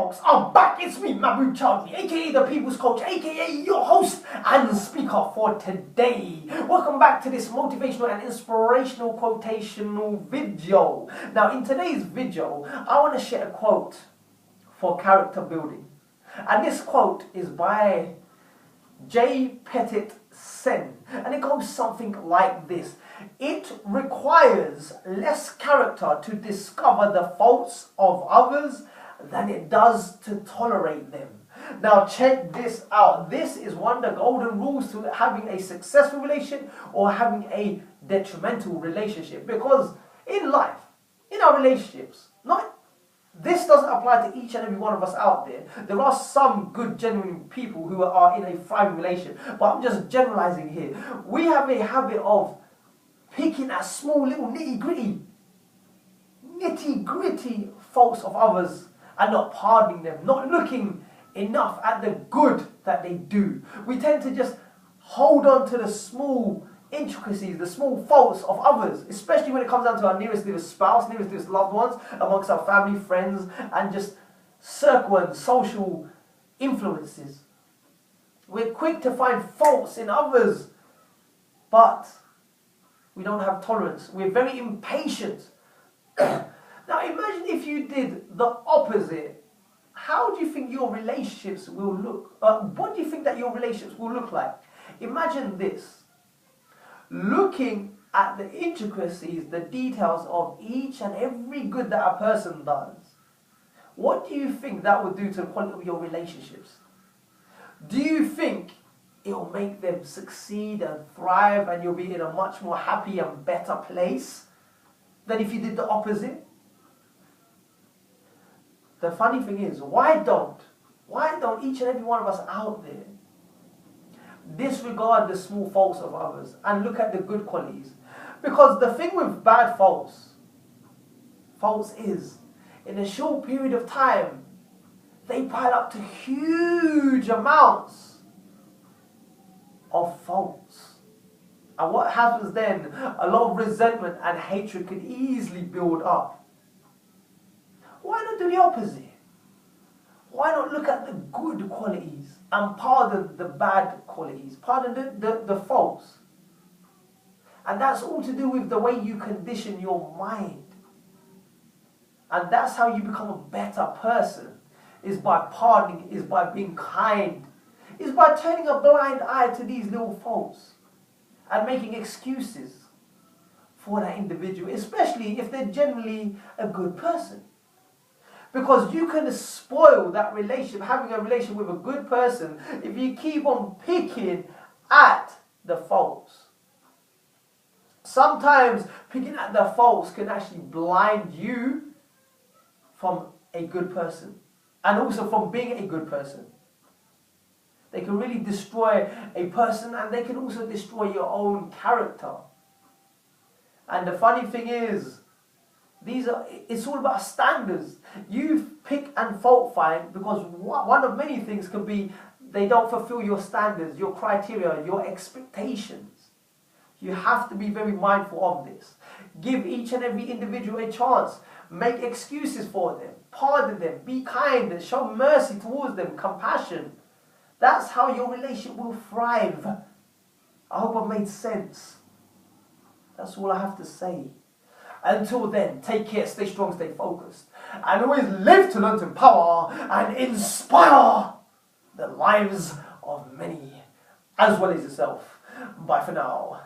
folks, I'm back. It's me, Mahmood Chowdhury, aka the People's Coach, aka your host and speaker for today. Welcome back to this motivational and inspirational quotational video. Now, in today's video, I want to share a quote for character building. And this quote is by J. Petit Sen, and it goes something like this: it requires less character to discover the faults of others than it does to tolerate them. Now check this out. This is one of the golden rules to having a successful relationship or having a detrimental relationship. Because in life, in our relationships, this doesn't apply to each and every one of us out there. There are some good, genuine people who are in a thriving relationship, but I'm just generalizing here. We have a habit of picking at small little nitty gritty faults of others and not pardoning them, not looking enough at the good that they do. We tend to just hold on to the small intricacies, the small faults of others, especially when it comes down to our nearest spouse, nearest loved ones, amongst our family, friends, and just circle and social influences. We're quick to find faults in others, but we don't have tolerance. We're very impatient. Now imagine if you did the opposite. How do you think your relationships will look? What do you think that your relationships will look like? Imagine this. Looking at the intricacies, the details of each and every good that a person does. What do you think that will do to the quality of your relationships? Do you think it will make them succeed and thrive and you'll be in a much more happy and better place than if you did the opposite? The funny thing is, why don't each and every one of us out there disregard the small faults of others and look at the good qualities? Because the thing with bad faults is, in a short period of time, they pile up to huge amounts of faults. And what happens then? A lot of resentment and hatred could easily build up. Why not do the opposite? Why not look at the good qualities and pardon the bad qualities, pardon the faults? And that's all to do with the way you condition your mind. And that's how you become a better person, is by pardoning, is by being kind, is by turning a blind eye to these little faults and making excuses for that individual, especially if they're generally a good person. Because you can spoil that relationship, having a relationship with a good person, if you keep on picking at the faults. Sometimes picking at the faults can actually blind you from a good person and also from being a good person. They can really destroy a person, and they can also destroy your own character. And the funny thing is, it's all about standards. You pick and fault find because one of many things can be they don't fulfill your standards, your criteria, your expectations. You have to be very mindful of this. Give each and every individual a chance. Make excuses for them. Pardon them. Be kind and show mercy towards them. Compassion. That's how your relationship will thrive. I hope I've made sense. That's all I have to say. Until then, take care, stay strong, stay focused, and always live to learn to empower and inspire the lives of many, as well as yourself. Bye for now.